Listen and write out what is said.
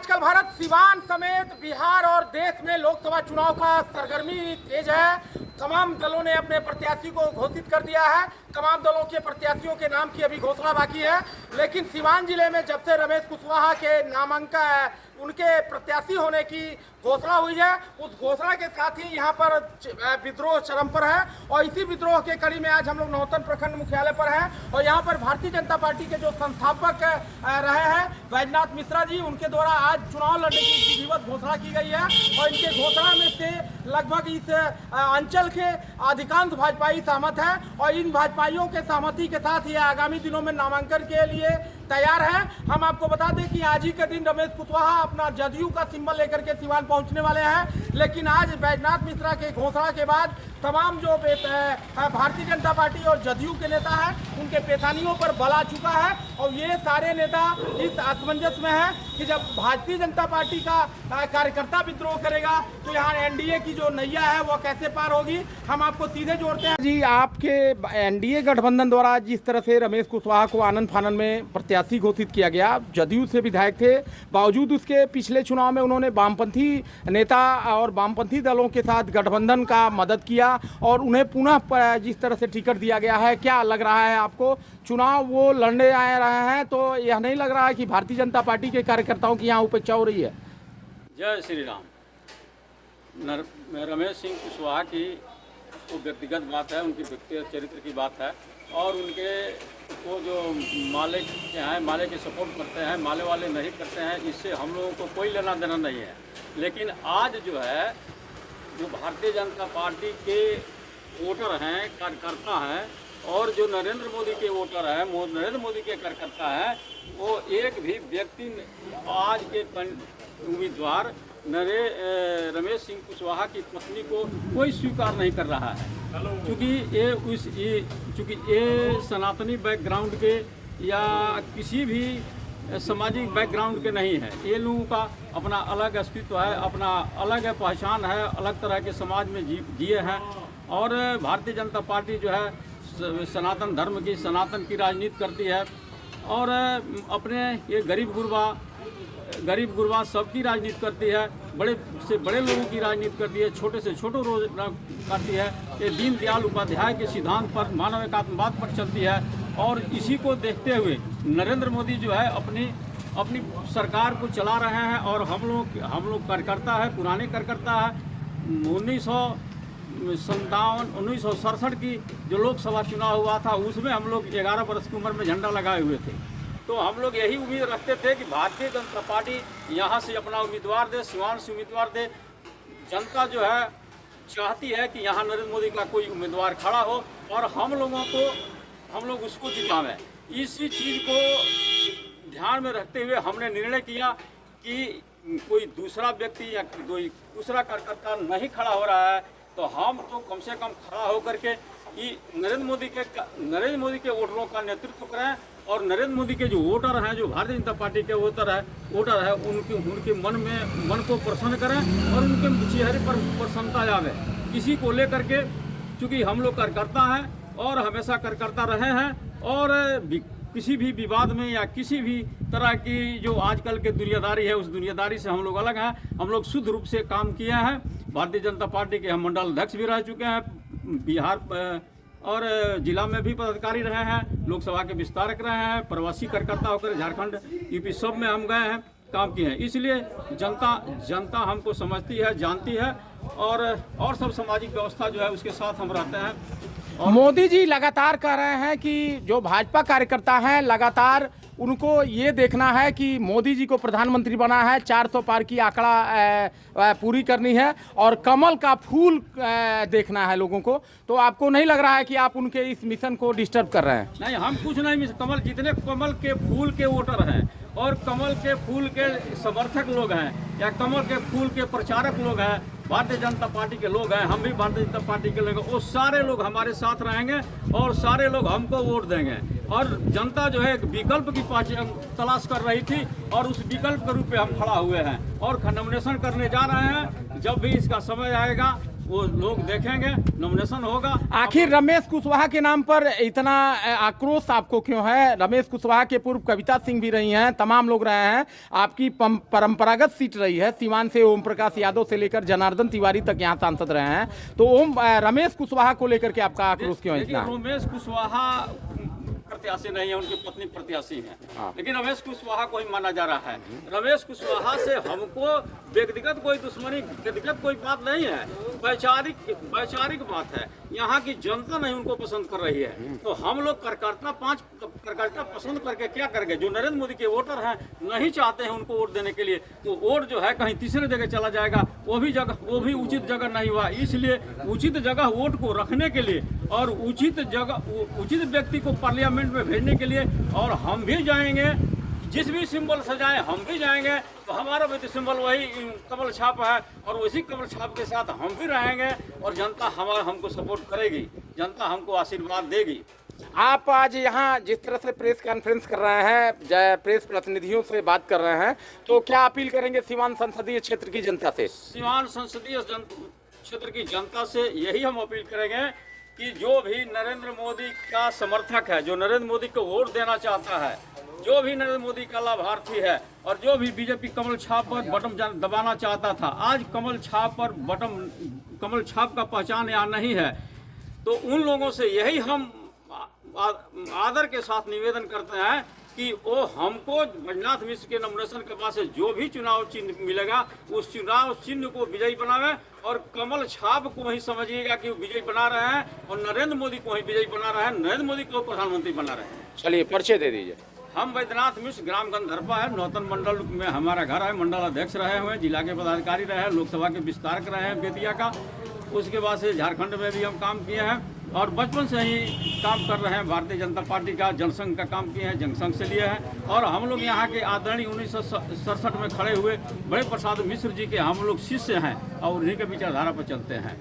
आजकल भारत सिवान समेत बिहार और देश में लोकसभा चुनाव का सरगर्मी तेज है। तमाम दलों ने अपने प्रत्याशी को घोषित कर दिया है। तमाम दलों के प्रत्याशियों के नाम की अभी घोषणा बाकी है, लेकिन सिवान जिले में जब से रमेश कुशवाहा के नामांकन उनके प्रत्याशी होने की घोषणा हुई है, उस घोषणा के साथ ही यहाँ पर विद्रोह चरम पर है। और इसी विद्रोह के कड़ी में आज हम लोग नौतन प्रखंड मुख्यालय पर हैं और यहाँ पर भारतीय जनता पार्टी के जो संस्थापक रहे हैं बैजनाथ मिश्रा जी, उनके द्वारा आज चुनाव लड़ने की विधिवत घोषणा की गई है। और इनके घोषणा में से लगभग इस अंचल के अधिकांश भाजपाई सहमत हैं और इन भाजपाइयों के सहमति के साथ ये आगामी दिनों में नामांकन के लिए तैयार है। हम आपको बता दें कि आज ही के दिन रमेश कुशवाहा अपना जदयू का सिंबल लेकर के सिवान पहुंचने वाले हैं, लेकिन आज बैजनाथ मिश्रा के घोषणा के बाद तमाम जो भारतीय जनता पार्टी और जदयू के नेता हैं उनके पेशानियों पर बल आ चुका है। और ये सारे नेता इस असमंजस में हैं कि जब भारतीय जनता पार्टी का कार्यकर्ता विद्रोह करेगा तो यहाँ एनडीए की जो नैया है वो कैसे पार होगी। हम आपको सीधे जोड़ते हैं जी, आपके एनडीए गठबंधन द्वारा जिस तरह से रमेश कुशवाहा को आनन फानन में प्रत्याशी घोषित किया गया, जदयू से विधायक थे, बावजूद उसके पिछले चुनाव में उन्होंने वामपंथी नेता और वामपंथी दलों के साथ गठबंधन का मदद किया और उन्हें पुनः जिस तरह से टिकट दिया गया है, क्या लग रहा है आपको? चुनाव वो लड़ने आ रहे हैं तो यह नहीं लग रहा है कि भारतीय जनता पार्टी के कार्यकर्ताओं की यहाँ उपेक्षा हो रही है? जय श्री राम। रमेश सिंह कुशवाहा की वो व्यक्तिगत बात है, उनकी व्यक्तिगत चरित्र की बात है और उनके वो जो माले के हैं, माले के सपोर्ट करते हैं, माले वाले नहीं करते हैं, इससे हम लोगों को कोई लेना देना नहीं है। लेकिन आज जो है जो भारतीय जनता पार्टी के वोटर हैं, कार्यकर्ता हैं और जो नरेंद्र मोदी के वोटर हैं, नरेंद्र मोदी के कार्यकर्ता हैं, वो एक भी व्यक्ति आज के उम्मीदवार रमेश सिंह कुशवाहा की पत्नी को कोई स्वीकार नहीं कर रहा है, क्योंकि ये सनातनी बैकग्राउंड के या किसी भी सामाजिक बैकग्राउंड के नहीं है। ये लोगों का अपना अलग अस्तित्व है, अपना अलग पहचान है, अलग तरह के समाज में जिए हैं। और भारतीय जनता पार्टी जो है सनातन धर्म की, सनातन की राजनीति करती है और अपने ये गरीब गुरबा सबकी राजनीति करती है, बड़े से बड़े लोगों की राजनीति करती है, छोटे से छोटे रोज करती है। ये दीनदयाल उपाध्याय के सिद्धांत पर, मानव एकात्मवाद पर चलती है और इसी को देखते हुए नरेंद्र मोदी जो है अपनी सरकार को चला रहे हैं। और हम लोग कार्यकर्ता है, पुराने कार्यकर्ता है। 1967 की जो लोकसभा चुनाव हुआ था उसमें हम लोग 11 वर्ष की उम्र में झंडा लगाए हुए थे। तो हम लोग यही उम्मीद रखते थे कि भारतीय जनता पार्टी यहाँ से अपना उम्मीदवार दे, सिवान से उम्मीदवार दे। जनता जो है चाहती है कि यहाँ नरेंद्र मोदी का कोई उम्मीदवार खड़ा हो और हम लोग उसको जितावें। इसी चीज़ को ध्यान में रखते हुए हमने निर्णय किया कि कोई दूसरा व्यक्ति या कोई दूसरा कार्यकर्ता नहीं खड़ा हो रहा है तो हम तो कम से कम खड़ा होकर के कि नरेंद्र मोदी के वोटरों का नेतृत्व करें और नरेंद्र मोदी के जो वोटर हैं, जो भारतीय जनता पार्टी के वोटर है उनके मन को प्रसन्न करें और उनके चेहरे पर प्रसन्नता आवे। किसी को लेकर के, चूँकि हम लोग कार्यकर्ता हैं और हमेशा कार्यकर्ता रहे हैं और किसी भी विवाद में या किसी भी तरह की जो आजकल के दुनियादारी है उस दुनियादारी से हम लोग अलग हैं। हम लोग शुद्ध रूप से काम किए हैं। भारतीय जनता पार्टी के हम मंडल अध्यक्ष भी रह चुके हैं, बिहार और जिला में भी पदाधिकारी रहे हैं, लोकसभा के विस्तारक रहे हैं, प्रवासी कार्यकर्ता होकर झारखंड यूपी सब में हम गए हैं, काम किए हैं। इसलिए जनता हमको समझती है, जानती है और सब सामाजिक व्यवस्था जो है उसके साथ हम रहते हैं। मोदी जी लगातार कह रहे हैं कि जो भाजपा कार्यकर्ता हैं लगातार उनको ये देखना है कि मोदी जी को प्रधानमंत्री बना है, 400 पार की आंकड़ा पूरी करनी है और कमल का फूल देखना है लोगों को। तो आपको नहीं लग रहा है कि आप उनके इस मिशन को डिस्टर्ब कर रहे हैं? नहीं, हम कुछ नहीं मिस। कमल जितने कमल के फूल के वोटर हैं और कमल के फूल के समर्थक लोग हैं या कमल के फूल के प्रचारक लोग हैं, भारतीय जनता पार्टी के लोग हैं, हम भी भारतीय जनता पार्टी के लोग हैं, वो सारे लोग हमारे साथ रहेंगे और सारे लोग हमको वोट देंगे। और जनता जो है एक विकल्प की तलाश कर रही थी और उस विकल्प के रूप में हम खड़ा हुए हैं और नॉमिनेशन करने जा रहे हैं। जब भी इसका समय आएगा वो लोग देखेंगे, नॉमिनेशन होगा। आखिर रमेश कुशवाहा के नाम पर इतना आक्रोश आपको क्यों है? रमेश कुशवाहा के पूर्व कविता सिंह भी रही हैं, तमाम लोग रहे हैं। आपकी परंपरागत सीट रही है, सीवान से ओम प्रकाश यादव से लेकर जनार्दन तिवारी तक यहाँ सांसद रहे हैं। तो रमेश कुशवाहा को लेकर के आपका आक्रोश क्यों है इतना? रमेश कुशवाहा प्रत्याशी नहीं है, उनकी पत्नी प्रत्याशी है, लेकिन रमेश कुशवाहा को ही माना जा रहा है। रमेश कुशवाहा से हमको व्यक्तिगत कोई दुश्मनी, व्यक्तिगत कोई बात नहीं है, वैचारिक बात है। यहाँ की जनता नहीं उनको पसंद कर रही है, तो हम लोग कार्यकर्ता पसंद करके क्या करेंगे? जो नरेंद्र मोदी के वोटर हैं नहीं चाहते हैं उनको वोट देने के लिए, तो वोट जो है कहीं तीसरे जगह चला जाएगा, वो भी उचित जगह नहीं हुआ। इसलिए उचित जगह वोट को रखने के लिए और उचित व्यक्ति को पार्लियामेंट में भेजने के लिए, और हम भी जाएंगे, जिस भी सिंबल से जाएं हम भी जाएंगे। तो हमारा भी सिंबल वही कमल छाप है, और उसी कमल छाप के साथ हम भी रहेंगे, और जनता हमको सपोर्ट करेगी, जनता हमको आशीर्वाद देगी। आप आज यहाँ जिस तरह से प्रेस कॉन्फ्रेंस कर रहे हैं, प्रेस प्रतिनिधियों से बात कर रहे हैं, तो क्या अपील करेंगे सीवान संसदीय क्षेत्र की जनता से? सीवान संसदीय क्षेत्र की जनता से यही हम अपील करेंगे कि जो भी नरेंद्र मोदी का समर्थक है, जो नरेंद्र मोदी को वोट देना चाहता है, जो भी नरेंद्र मोदी का लाभार्थी है, और जो भी बीजेपी कमल छाप पर बटन दबाना चाहता था, आज कमल छाप का पहचान यहाँ नहीं है। तो उन लोगों से यही हम आदर के साथ निवेदन करते हैं कि वो हमको बैजनाथ मिश्र के नॉमिनेशन के बाद से जो भी चुनाव चिन्ह मिलेगा, उस चुनाव चिन्ह को विजयी बनावे, और कमल छाप को ही समझिएगा कि वो विजयी बना रहे हैं, और नरेंद्र मोदी को ही विजयी बना रहे हैं, नरेंद्र मोदी को प्रधानमंत्री बना रहे हैं। चलिए परिचय दे दीजिए। हम बैजनाथ मिश्र, ग्राम गंधर्पा है, नौतन मंडल में हमारा घर है, मंडल अध्यक्ष रहे हुए, जिला के पदाधिकारी रहे हैं, लोकसभा के विस्तारक रहे हैं बेतिया का। उसके बाद से झारखंड में भी हम काम किए हैं, और बचपन से ही काम कर रहे हैं। भारतीय जनता पार्टी का जनसंघ का काम किए हैं, जनसंघ से लिए हैं, और हम लोग यहाँ के आदरणीय 1967 में खड़े हुए बड़े प्रसाद मिश्र जी के हम लोग शिष्य हैं, और उन्हीं के विचारधारा पर चलते हैं।